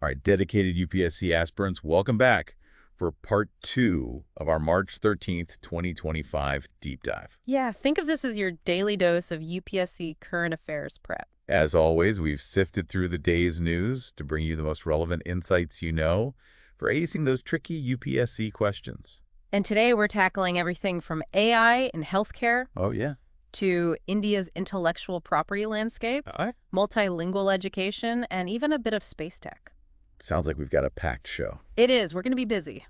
All right, dedicated UPSC aspirants, welcome back for part 2 of our March 13th, 2025 deep dive. Yeah, think of this as your daily dose of UPSC Current Affairs prep. As always, we've sifted through the day's news to bring you the most relevant insights you know for acing those tricky UPSC questions. And today we're tackling everything from AI in healthcare Oh, yeah. to India's intellectual property landscape, All right. multilingual education, and even a bit of space tech. Sounds like we've got a packed show. It is. We're going to be busy.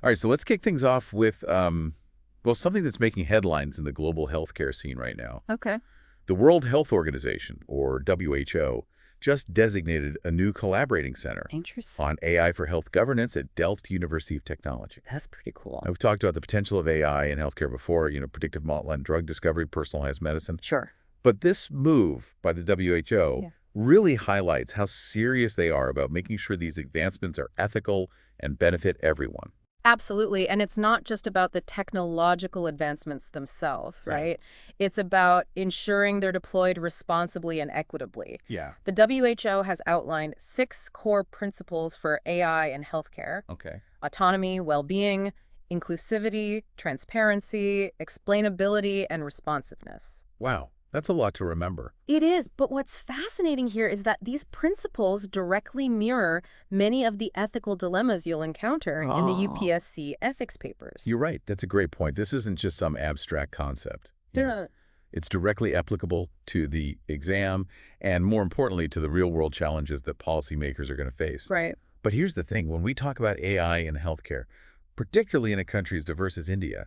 All right, so let's kick things off with, something that's making headlines in the global healthcare scene right now. Okay. The World Health Organization, or WHO, just designated a new collaborating center Interesting. on AI for health governance at Delft University of Technology. That's pretty cool. Now, we've talked about the potential of AI in healthcare before, predictive model and drug discovery, personalized medicine. Sure. But this move by the WHO Yeah. really highlights how serious they are about making sure these advancements are ethical and benefit everyone. Absolutely. And it's not just about the technological advancements themselves, Right. right? It's about ensuring they're deployed responsibly and equitably. Yeah. The WHO has outlined 6 core principles for AI in healthcare: Okay. autonomy, well-being, inclusivity, transparency, explainability, and responsiveness. Wow. That's a lot to remember. It is, but what's fascinating here is that these principles directly mirror many of the ethical dilemmas you'll encounter in the UPSC ethics papers. You're right. That's a great point. This isn't just some abstract concept. Yeah. It's directly applicable to the exam and, more importantly, to the real-world challenges that policymakers are going to face. Right. But here's the thing. When we talk about AI in healthcare, particularly in a country as diverse as India,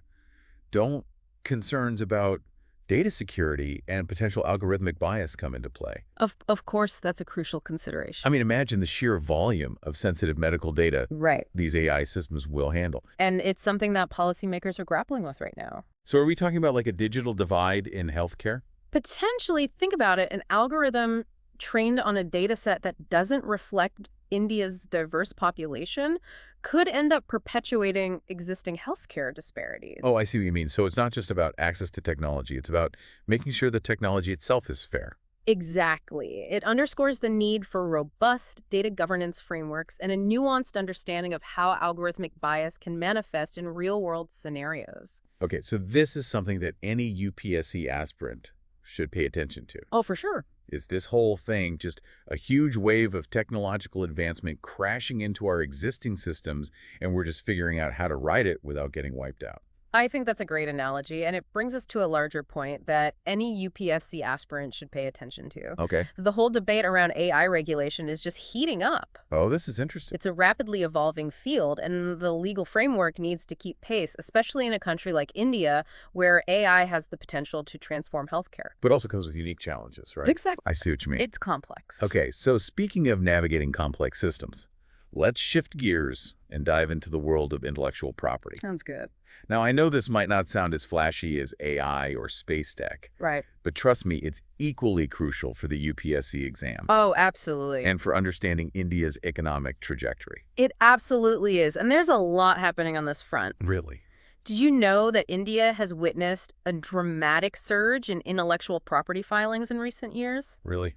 don't concerns about data security and potential algorithmic bias come into play? Of course, that's a crucial consideration. I mean, imagine the sheer volume of sensitive medical data Right. these AI systems will handle. And it's something that policymakers are grappling with right now. So are we talking about like a digital divide in healthcare? Potentially, think about it, an algorithm trained on a data set that doesn't reflect India's diverse population could end up perpetuating existing healthcare disparities. Oh, I see what you mean. So it's not just about access to technology. It's about making sure the technology itself is fair. Exactly. It underscores the need for robust data governance frameworks and a nuanced understanding of how algorithmic bias can manifest in real-world scenarios. Okay, so this is something that any UPSC aspirant should pay attention to. Oh, for sure. Is this whole thing just a huge wave of technological advancement crashing into our existing systems, and we're just figuring out how to ride it without getting wiped out? I think that's a great analogy, and it brings us to a larger point that any UPSC aspirant should pay attention to. Okay. The whole debate around AI regulation is just heating up. Oh, this is interesting. It's a rapidly evolving field, and the legal framework needs to keep pace, especially in a country like India, where AI has the potential to transform healthcare. But also comes with unique challenges, right? Exactly. I see what you mean. It's complex. Okay, so speaking of navigating complex systems, let's shift gears and dive into the world of intellectual property. Sounds good. Now, I know this might not sound as flashy as AI or space tech, Right. but trust me, it's equally crucial for the UPSC exam Oh, absolutely. and for understanding India's economic trajectory. It absolutely is. And there's a lot happening on this front. Really? Did you know that India has witnessed a dramatic surge in intellectual property filings in recent years? Really?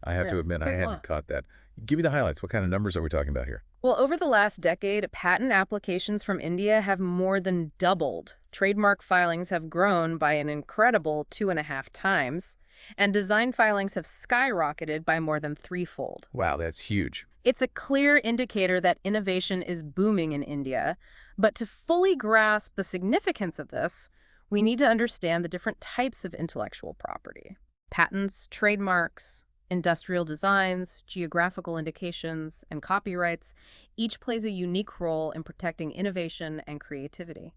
I have to admit, I there's a hadn't lot. caught that. Give me the highlights. What kind of numbers are we talking about here? Well, over the last decade, patent applications from India have more than doubled. Trademark filings have grown by an incredible 2.5 times, and design filings have skyrocketed by more than threefold. Wow, that's huge. It's a clear indicator that innovation is booming in India, but to fully grasp the significance of this, we need to understand the different types of intellectual property: patents, trademarks, industrial designs, geographical indications, and copyrights. Each plays a unique role in protecting innovation and creativity.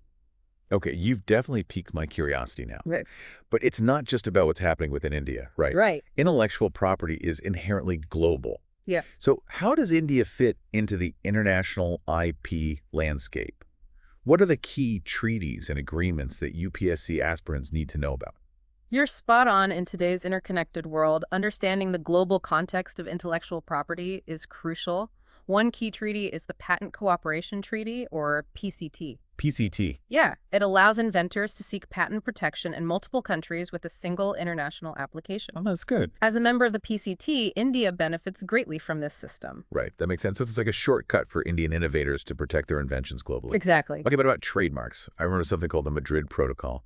Okay, you've definitely piqued my curiosity now. Right. But it's not just about what's happening within India, right? Right. Intellectual property is inherently global. Yeah. So how does India fit into the international IP landscape? What are the key treaties and agreements that UPSC aspirants need to know about? You're spot on. In today's interconnected world, understanding the global context of intellectual property is crucial. One key treaty is the Patent Cooperation Treaty, or PCT. PCT. Yeah, it allows inventors to seek patent protection in multiple countries with a single international application. Oh, that's good. As a member of the PCT, India benefits greatly from this system. Right, that makes sense. So it's like a shortcut for Indian innovators to protect their inventions globally. Exactly. Okay, but about trademarks? I remember something called the Madrid Protocol.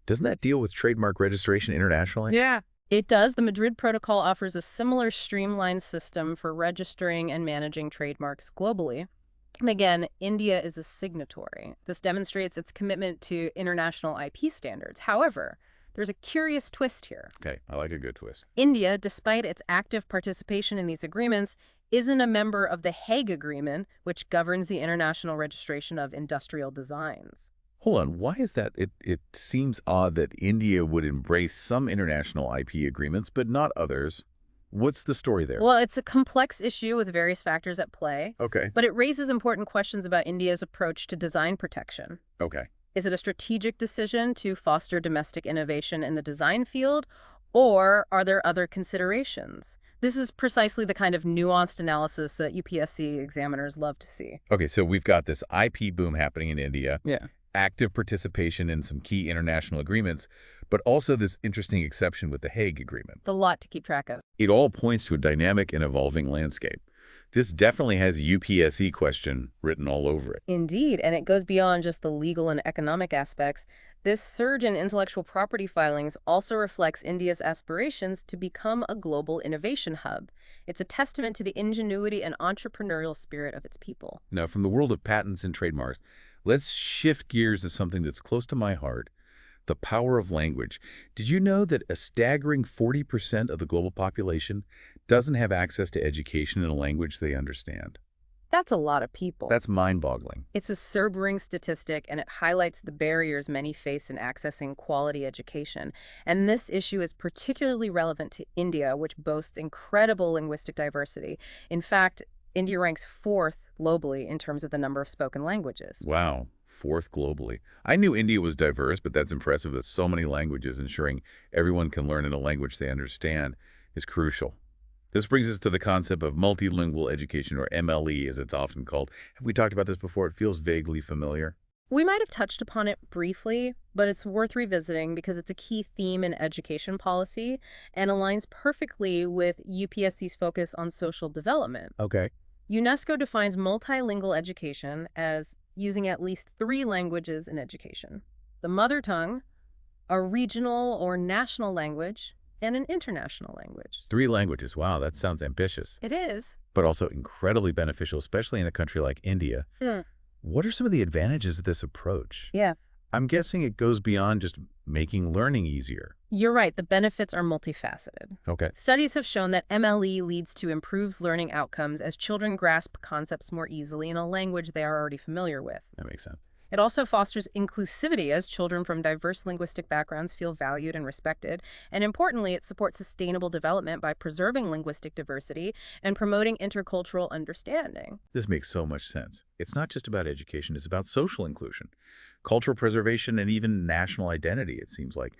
Doesn't that deal with trademark registration internationally? Yeah. It does. The Madrid Protocol offers a similar streamlined system for registering and managing trademarks globally. And again, India is a signatory. This demonstrates its commitment to international IP standards. However, there's a curious twist here. Okay, I like a good twist. India, despite its active participation in these agreements, isn't a member of the Hague Agreement, which governs the international registration of industrial designs. Hold on, why is that? It seems odd that India would embrace some international IP agreements, but not others. What's the story there? Well, it's a complex issue with various factors at play, Okay. but it raises important questions about India's approach to design protection. Okay. Is it a strategic decision to foster domestic innovation in the design field, or are there other considerations? This is precisely the kind of nuanced analysis that UPSC examiners love to see. Okay, so we've got this IP boom happening in India. Yeah. Active participation in some key international agreements, but also this interesting exception with the Hague Agreement. It's a lot to keep track of. It all points to a dynamic and evolving landscape. This definitely has a UPSC question written all over it. Indeed, and it goes beyond just the legal and economic aspects. This surge in intellectual property filings also reflects India's aspirations to become a global innovation hub. It's a testament to the ingenuity and entrepreneurial spirit of its people. Now, from the world of patents and trademarks, let's shift gears to something that's close to my heart, the power of language. Did you know that a staggering 40% of the global population doesn't have access to education in a language they understand? That's a lot of people. That's mind-boggling. It's a sobering statistic, and it highlights the barriers many face in accessing quality education. And this issue is particularly relevant to India, which boasts incredible linguistic diversity. In fact, India ranks 4th globally in terms of the number of spoken languages. Wow, 4th globally. I knew India was diverse, but that's impressive with so many languages. Ensuring everyone can learn in a language they understand is crucial. This brings us to the concept of multilingual education, or MLE as it's often called. Have we talked about this before? It feels vaguely familiar. We might have touched upon it briefly, but it's worth revisiting because it's a key theme in education policy and aligns perfectly with UPSC's focus on social development. Okay. UNESCO defines multilingual education as using at least 3 languages in education: the mother tongue, a regional or national language, and an international language. 3 languages. Wow, that sounds ambitious, It is. but also incredibly beneficial, especially in a country like India. Hmm. What are some of the advantages of this approach? Yeah. I'm guessing it goes beyond just making learning easier. You're right. The benefits are multifaceted. Okay. Studies have shown that MLE leads to improved learning outcomes as children grasp concepts more easily in a language they are already familiar with. That makes sense. It also fosters inclusivity as children from diverse linguistic backgrounds feel valued and respected. And importantly, it supports sustainable development by preserving linguistic diversity and promoting intercultural understanding. This makes so much sense. It's not just about education, it's about social inclusion, cultural preservation, and even national identity, it seems like.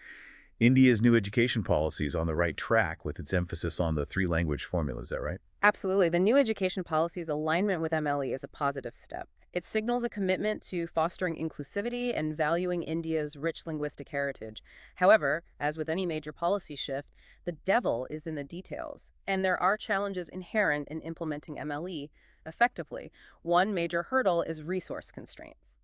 India's new education policy is on the right track with its emphasis on the 3-language formula, is that right? Absolutely. The new education policy's alignment with MLE is a positive step. It signals a commitment to fostering inclusivity and valuing India's rich linguistic heritage. However, as with any major policy shift, the devil is in the details, and there are challenges inherent in implementing MLE effectively. One major hurdle is resource constraints.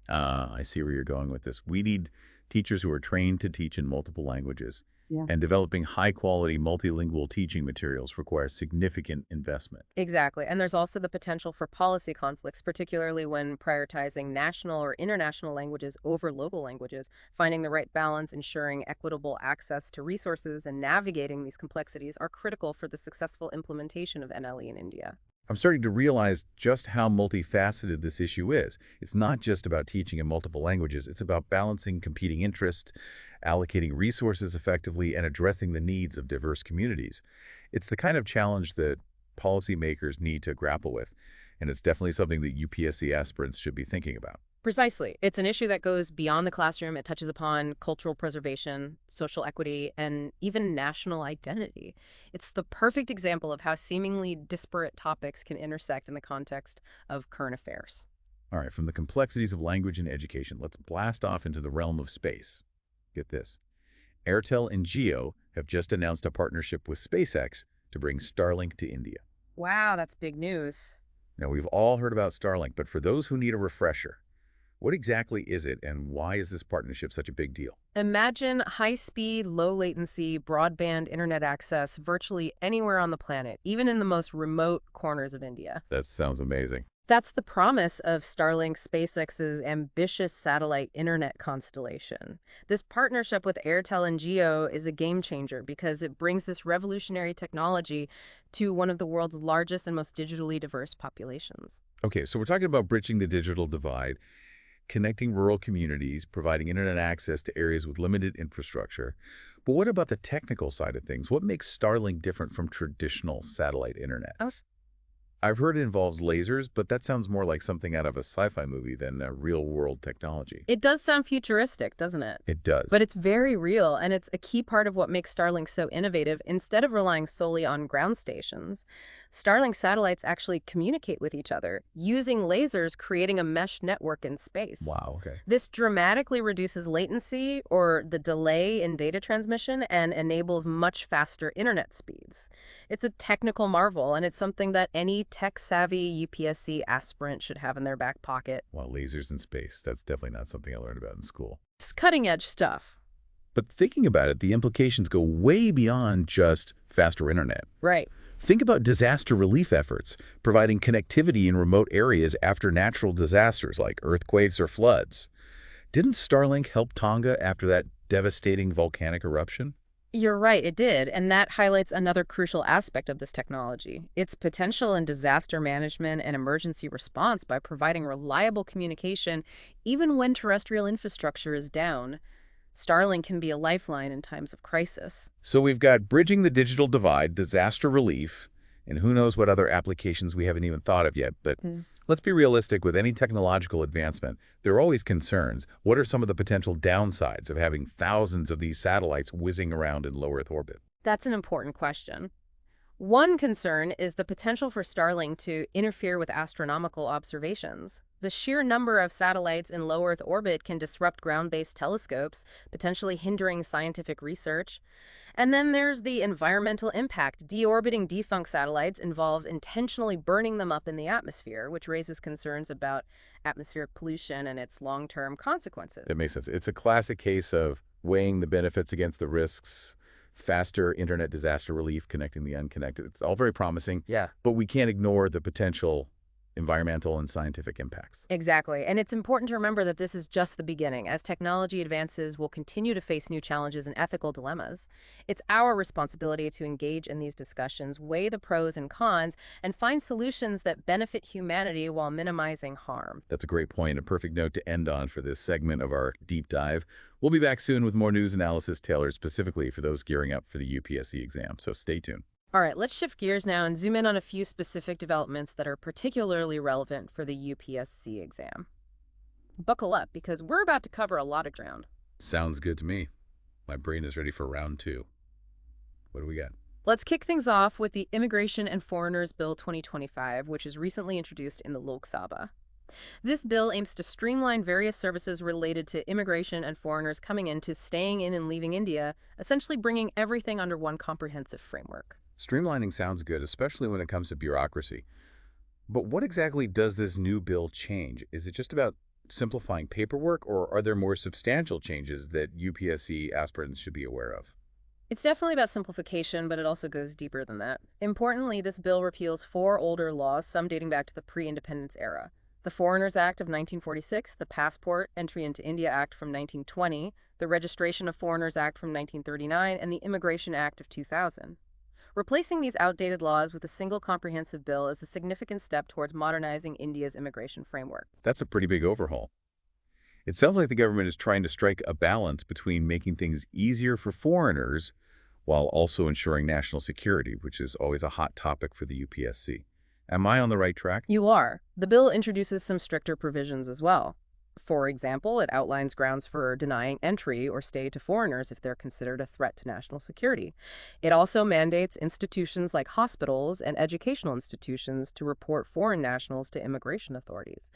I see where you're going with this. We need teachers who are trained to teach in multiple languages. Yeah. And developing high-quality multilingual teaching materials requires significant investment. Exactly. And there's also the potential for policy conflicts, particularly when prioritizing national or international languages over local languages. Finding the right balance, ensuring equitable access to resources, and navigating these complexities are critical for the successful implementation of MLE in India. I'm starting to realize just how multifaceted this issue is. It's not just about teaching in multiple languages. It's about balancing competing interests, allocating resources effectively, and addressing the needs of diverse communities. It's the kind of challenge that policymakers need to grapple with, and it's definitely something that UPSC aspirants should be thinking about. Precisely. It's an issue that goes beyond the classroom. It touches upon cultural preservation, social equity, and even national identity. It's the perfect example of how seemingly disparate topics can intersect in the context of current affairs. All right, from the complexities of language and education, let's blast off into the realm of space. Get this. Airtel and Jio have just announced a partnership with SpaceX to bring Starlink to India. Wow, that's big news. Now, we've all heard about Starlink, but for those who need a refresher, what exactly is it and why is this partnership such a big deal? Imagine high-speed, low-latency broadband internet access virtually anywhere on the planet, even in the most remote corners of India. That sounds amazing. That's the promise of Starlink, SpaceX's ambitious satellite internet constellation. This partnership with Airtel and Jio is a game changer because it brings this revolutionary technology to one of the world's largest and most digitally diverse populations. Okay, so we're talking about bridging the digital divide, connecting rural communities, providing internet access to areas with limited infrastructure. But what about the technical side of things? What makes Starlink different from traditional satellite internet? Oh. I've heard it involves lasers, but that sounds more like something out of a sci-fi movie than a real-world technology. It does sound futuristic, doesn't it? It does. But it's very real, and it's a key part of what makes Starlink so innovative. Instead of relying solely on ground stations, Starlink satellites actually communicate with each other, using lasers, creating a mesh network in space. Wow, okay. This dramatically reduces latency, or the delay in data transmission, and enables much faster internet speeds. It's a technical marvel, and it's something that any tech-savvy UPSC aspirant should have in their back pocket. Wow, lasers in space. That's definitely not something I learned about in school. It's cutting-edge stuff. But thinking about it, the implications go way beyond just faster internet. Right. Think about disaster relief efforts, providing connectivity in remote areas after natural disasters like earthquakes or floods. Didn't Starlink help Tonga after that devastating volcanic eruption? You're right, it did, and that highlights another crucial aspect of this technology, its potential in disaster management and emergency response by providing reliable communication even when terrestrial infrastructure is down. Starlink can be a lifeline in times of crisis. So we've got bridging the digital divide, disaster relief, and who knows what other applications we haven't even thought of yet. But let's be realistic, with any technological advancement, there are always concerns. What are some of the potential downsides of having thousands of these satellites whizzing around in low Earth orbit? That's an important question. One concern is the potential for Starlink to interfere with astronomical observations. The sheer number of satellites in low Earth orbit can disrupt ground-based telescopes, potentially hindering scientific research. And then there's the environmental impact. Deorbiting defunct satellites involves intentionally burning them up in the atmosphere, which raises concerns about atmospheric pollution and its long-term consequences. That makes sense. It's a classic case of weighing the benefits against the risks, faster internet disaster relief, connecting the unconnected. It's all very promising. Yeah. But we can't ignore the potential environmental and scientific impacts. Exactly. And it's important to remember that this is just the beginning. As technology advances, we'll continue to face new challenges and ethical dilemmas. It's our responsibility to engage in these discussions, weigh the pros and cons, and find solutions that benefit humanity while minimizing harm. That's a great point, a perfect note to end on for this segment of our deep dive. We'll be back soon with more news analysis tailored specifically for those gearing up for the UPSC exam, so stay tuned. All right, let's shift gears now and zoom in on a few specific developments that are particularly relevant for the UPSC exam. Buckle up, because we're about to cover a lot of ground. Sounds good to me. My brain is ready for round two. What do we got? Let's kick things off with the Immigration and Foreigners Bill 2025, which is recently introduced in the Lok Sabha. This bill aims to streamline various services related to immigration and foreigners coming in to staying in and leaving India, essentially bringing everything under one comprehensive framework. Streamlining sounds good, especially when it comes to bureaucracy. But what exactly does this new bill change? Is it just about simplifying paperwork, or are there more substantial changes that UPSC aspirants should be aware of? It's definitely about simplification, but it also goes deeper than that. Importantly, this bill repeals 4 older laws, some dating back to the pre-independence era. The Foreigners Act of 1946, the Passport Entry into India Act from 1920, the Registration of Foreigners Act from 1939, and the Immigration Act of 2000. Replacing these outdated laws with a single comprehensive bill is a significant step towards modernizing India's immigration framework. That's a pretty big overhaul. It sounds like the government is trying to strike a balance between making things easier for foreigners while also ensuring national security, which is always a hot topic for the UPSC. Am I on the right track? You are. The bill introduces some stricter provisions as well. For example, it outlines grounds for denying entry or stay to foreigners if they're considered a threat to national security. It also mandates institutions like hospitals and educational institutions to report foreign nationals to immigration authorities.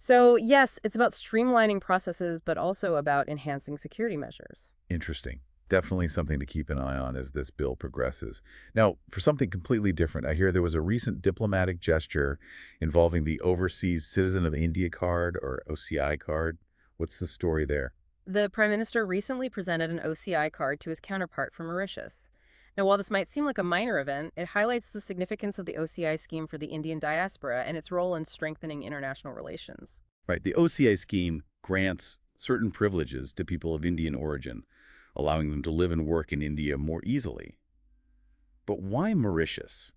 So, yes, it's about streamlining processes, but also about enhancing security measures. Interesting. Definitely something to keep an eye on as this bill progresses. Now, for something completely different, I hear there was a recent diplomatic gesture involving the Overseas Citizen of India card, or OCI card. What's the story there? The Prime Minister recently presented an OCI card to his counterpart from Mauritius. Now, while this might seem like a minor event, it highlights the significance of the OCI scheme for the Indian diaspora and its role in strengthening international relations. Right, the OCI scheme grants certain privileges to people of Indian origin, allowing them to live and work in India more easily. But why Mauritius?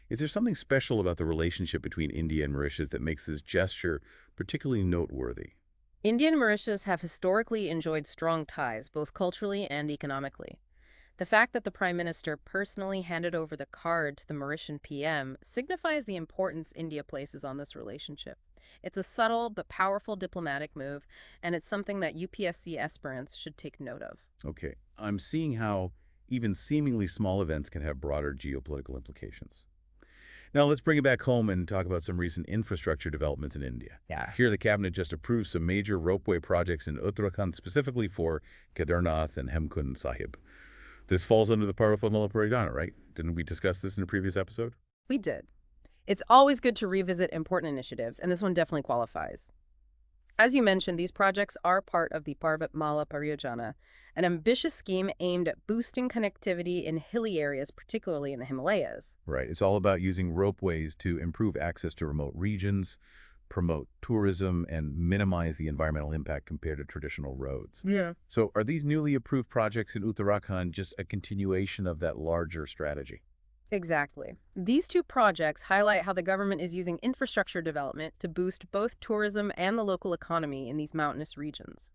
Is there something special about the relationship between India and Mauritius that makes this gesture particularly noteworthy? India and Mauritius have historically enjoyed strong ties, both culturally and economically. The fact that the Prime Minister personally handed over the card to the Mauritian PM signifies the importance India places on this relationship. It's a subtle but powerful diplomatic move, and it's something that UPSC aspirants should take note of. Okay, I'm seeing how even seemingly small events can have broader geopolitical implications. Now let's bring it back home and talk about some recent infrastructure developments in India. Yeah. Here the cabinet just approved some major ropeway projects in Uttarakhand specifically for Kedarnath and Hemkund Sahib. This falls under the Parvatmala Paridana, right? Didn't we discuss this in a previous episode? We did. It's always good to revisit important initiatives, and this one definitely qualifies. As you mentioned, these projects are part of the Parvatmala Pariyojana, an ambitious scheme aimed at boosting connectivity in hilly areas, particularly in the Himalayas. Right. It's all about using ropeways to improve access to remote regions, promote tourism, and minimize the environmental impact compared to traditional roads. Yeah. So are these newly approved projects in Uttarakhand just a continuation of that larger strategy? Exactly. These two projects highlight how the government is using infrastructure development to boost both tourism and the local economy in these mountainous regions.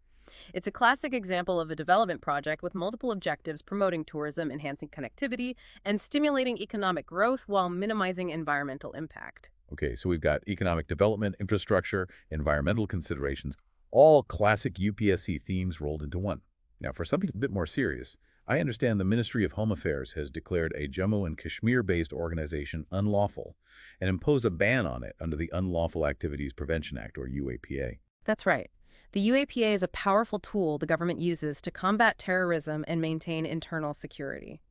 It's a classic example of a development project with multiple objectives promoting tourism, enhancing connectivity, and stimulating economic growth while minimizing environmental impact. Okay, so we've got economic development, infrastructure, environmental considerations, all classic UPSC themes rolled into one. Now, for something a bit more serious, I understand the Ministry of Home Affairs has declared a Jammu and Kashmir-based organization unlawful and imposed a ban on it under the Unlawful Activities Prevention Act, or UAPA. That's right. The UAPA is a powerful tool the government uses to combat terrorism and maintain internal security.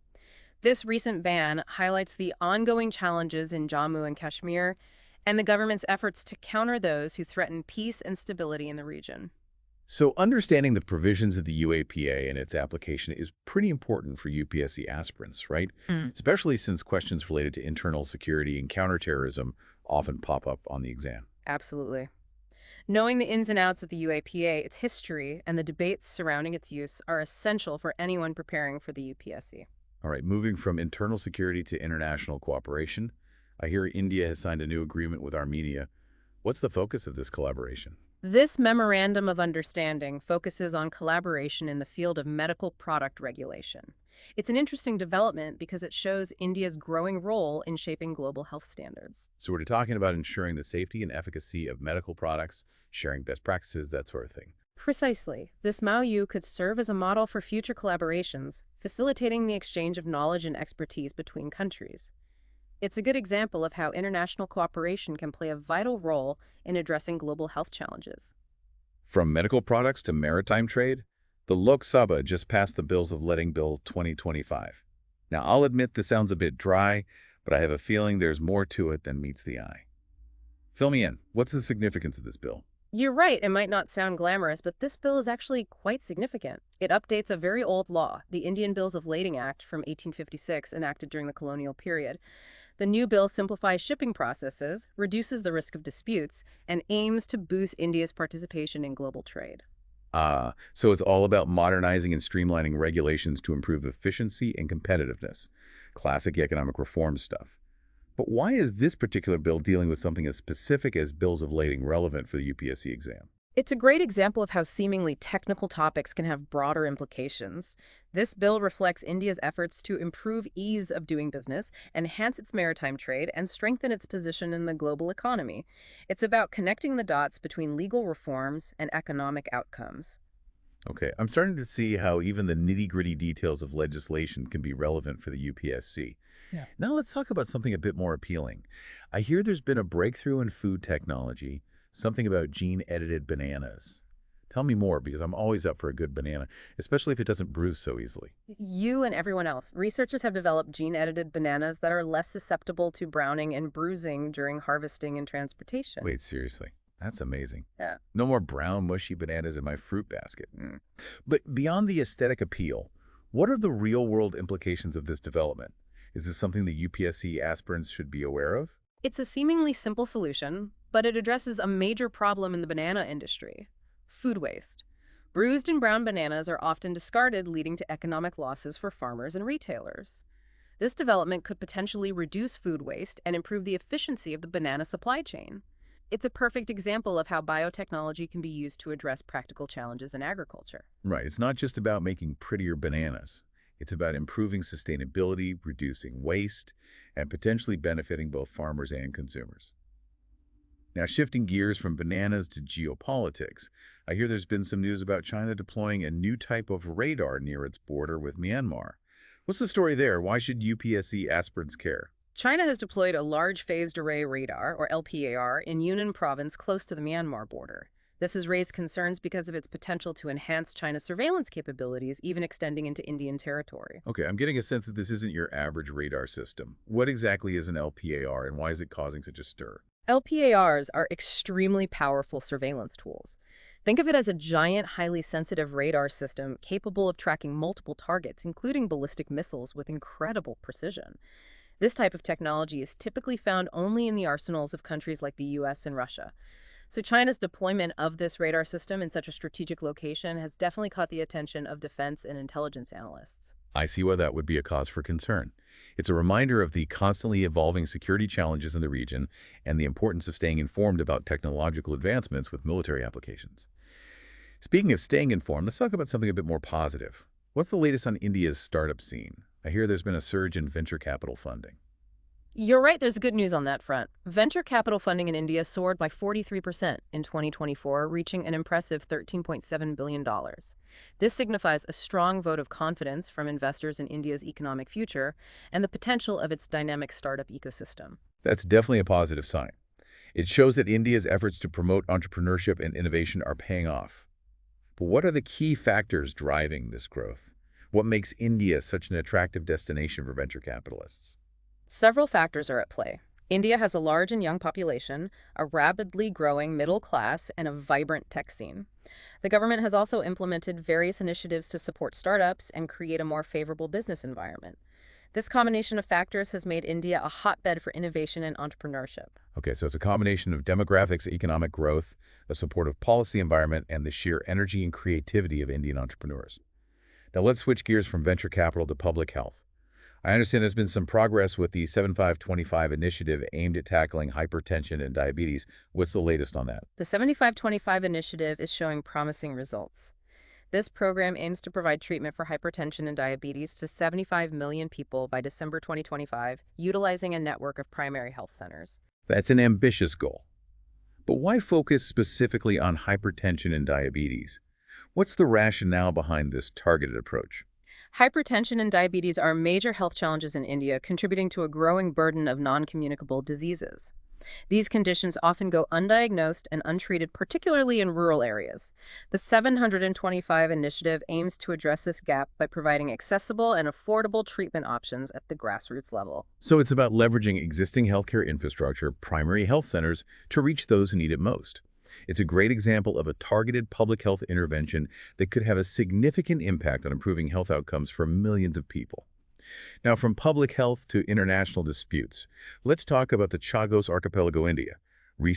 This recent ban highlights the ongoing challenges in Jammu and Kashmir and the government's efforts to counter those who threaten peace and stability in the region. So understanding the provisions of the UAPA and its application is pretty important for UPSC aspirants, right? Especially since questions related to internal security and counterterrorism often pop up on the exam. Absolutely. Knowing the ins and outs of the UAPA, its history, and the debates surrounding its use are essential for anyone preparing for the UPSC. All right, moving from internal security to international cooperation, I hear India has signed a new agreement with Armenia. What's the focus of this collaboration? This Memorandum of Understanding focuses on collaboration in the field of medical product regulation. It's an interesting development because it shows India's growing role in shaping global health standards. So we're talking about ensuring the safety and efficacy of medical products, sharing best practices, that sort of thing. Precisely. This MOU could serve as a model for future collaborations, facilitating the exchange of knowledge and expertise between countries. It's a good example of how international cooperation can play a vital role in addressing global health challenges. From medical products to maritime trade, the Lok Sabha just passed the Bills of Lading Bill 2025. Now, I'll admit this sounds a bit dry, but I have a feeling there's more to it than meets the eye. Fill me in. What's the significance of this bill? You're right, it might not sound glamorous, but this bill is actually quite significant. It updates a very old law, the Indian Bills of Lading Act from 1856, enacted during the colonial period. The new bill simplifies shipping processes, reduces the risk of disputes, and aims to boost India's participation in global trade. So it's all about modernizing and streamlining regulations to improve efficiency and competitiveness. Classic economic reform stuff. But why is this particular bill dealing with something as specific as bills of lading relevant for the UPSC exam? It's a great example of how seemingly technical topics can have broader implications. This bill reflects India's efforts to improve ease of doing business, enhance its maritime trade, and strengthen its position in the global economy. It's about connecting the dots between legal reforms and economic outcomes. Okay, I'm starting to see how even the nitty-gritty details of legislation can be relevant for the UPSC. Yeah. Now let's talk about something a bit more appealing. I hear there's been a breakthrough in food technology, something about gene-edited bananas. Tell me more, because I'm always up for a good banana, especially if it doesn't bruise so easily. You and everyone else, researchers have developed gene-edited bananas that are less susceptible to browning and bruising during harvesting and transportation. Wait, seriously? That's amazing. Yeah. No more brown, mushy bananas in my fruit basket. But beyond the aesthetic appeal, what are the real-world implications of this development? Is this something the UPSC aspirants should be aware of? It's a seemingly simple solution, but it addresses a major problem in the banana industry: food waste. Bruised and brown bananas are often discarded, leading to economic losses for farmers and retailers. This development could potentially reduce food waste and improve the efficiency of the banana supply chain. It's a perfect example of how biotechnology can be used to address practical challenges in agriculture. Right, it's not just about making prettier bananas. It's about improving sustainability, reducing waste, and potentially benefiting both farmers and consumers. Now, shifting gears from bananas to geopolitics, I hear there's been some news about China deploying a new type of radar near its border with Myanmar. What's the story there? Why should UPSC aspirants care? China has deployed a large phased array radar, or LPAR, in Yunnan province close to the Myanmar border. This has raised concerns because of its potential to enhance China's surveillance capabilities, even extending into Indian territory. Okay, I'm getting a sense that this isn't your average radar system. What exactly is an LPAR, and why is it causing such a stir? LPARs are extremely powerful surveillance tools. Think of it as a giant, highly sensitive radar system capable of tracking multiple targets, including ballistic missiles, with incredible precision. This type of technology is typically found only in the arsenals of countries like the US and Russia. So China's deployment of this radar system in such a strategic location has definitely caught the attention of defense and intelligence analysts. I see why that would be a cause for concern. It's a reminder of the constantly evolving security challenges in the region and the importance of staying informed about technological advancements with military applications. Speaking of staying informed, let's talk about something a bit more positive. What's the latest on India's startup scene? I hear there's been a surge in venture capital funding. You're right, there's good news on that front. Venture capital funding in India soared by 43% in 2024, reaching an impressive $13.7 billion. This signifies a strong vote of confidence from investors in India's economic future and the potential of its dynamic startup ecosystem. That's definitely a positive sign. It shows that India's efforts to promote entrepreneurship and innovation are paying off. But what are the key factors driving this growth? What makes India such an attractive destination for venture capitalists? Several factors are at play. India has a large and young population, a rapidly growing middle class, and a vibrant tech scene. The government has also implemented various initiatives to support startups and create a more favorable business environment. This combination of factors has made India a hotbed for innovation and entrepreneurship. Okay, so it's a combination of demographics, economic growth, a supportive policy environment, and the sheer energy and creativity of Indian entrepreneurs. Now let's switch gears from venture capital to public health. I understand there's been some progress with the 7525 initiative aimed at tackling hypertension and diabetes. What's the latest on that? The 7525 initiative is showing promising results. This program aims to provide treatment for hypertension and diabetes to 75 million people by December 2025, utilizing a network of primary health centers. That's an ambitious goal. But why focus specifically on hypertension and diabetes? What's the rationale behind this targeted approach? Hypertension and diabetes are major health challenges in India, contributing to a growing burden of non-communicable diseases. These conditions often go undiagnosed and untreated, particularly in rural areas. The 725 initiative aims to address this gap by providing accessible and affordable treatment options at the grassroots level. So it's about leveraging existing healthcare infrastructure, primary health centers, to reach those who need it most. It's a great example of a targeted public health intervention that could have a significant impact on improving health outcomes for millions of people. Now, from public health to international disputes, let's talk about the Chagos Archipelago, India. Recently,